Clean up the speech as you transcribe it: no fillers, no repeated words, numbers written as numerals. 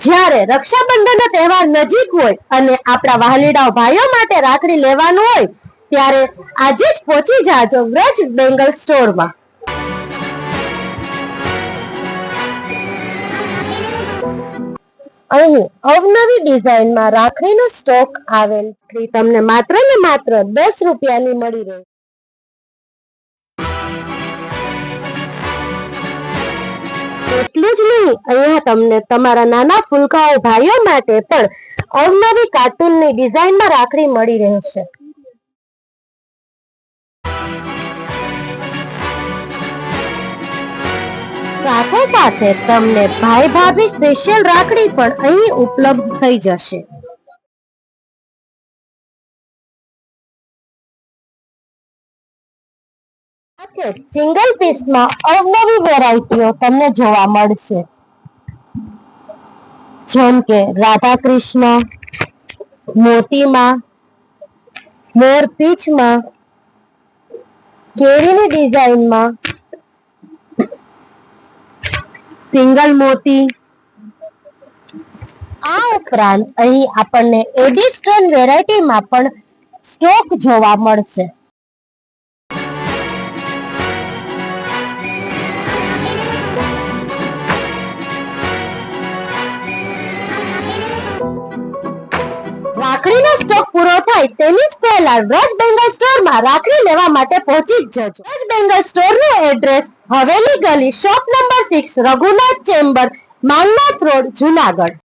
જ્યારે રક્ષાબંધનનો તહેવાર નજીક હોય અને આપણા વહાલીડાઓ ભાઈઓ માટે રાખડી લેવાનું હોય ત્યારે આજે જ પહોંચી જાજો વ્રજ બેંગલ સ્ટોરમાં. અહીં અવનવી ડિઝાઇનમાં રાખડીનો સ્ટોક આવેલ તમને માત્ર ને માત્ર 10 રૂપિયાની મળી રહે. એટલું જ નહીં, અહીંયા તમને તમારા નાના ફૂલકાઓ ભાઈઓ માટે પણ અવનવી કાર્ટૂનની ડિઝાઇનમાં રાખડી મળી રહેશે. સાથે સાથે તમને ભાઈ ભાભી સ્પેશિયલ રાખડી પણ અહીં ઉપલબ્ધ થઈ જશે. સિંગલ પીસમાં અવનવી વેરાયટીઓ તમને જોવા મળશે, જેમ કે રાધા કૃષ્ણ, મોતીમાં, મોરપીંછમાં, કેરીની ડિઝાઇનમાં, સિંગલ મોતી. આ ઉપરાંત અહીં આપણને એડી સ્ટોન વેરાયટીમાં પણ સ્ટોક જોવા મળશે. રાખડીનો સ્ટોક પૂરો થાય તેની જ પહેલા વ્રજ બેંગલ સ્ટોરમાં રાખડી લેવા માટે પહોંચી જ જજો. વ્રજ બેંગલ સ્ટોરનું address Haveli Gali, shop number 6, Raghunath chamber, Mangnath road, Junagadh.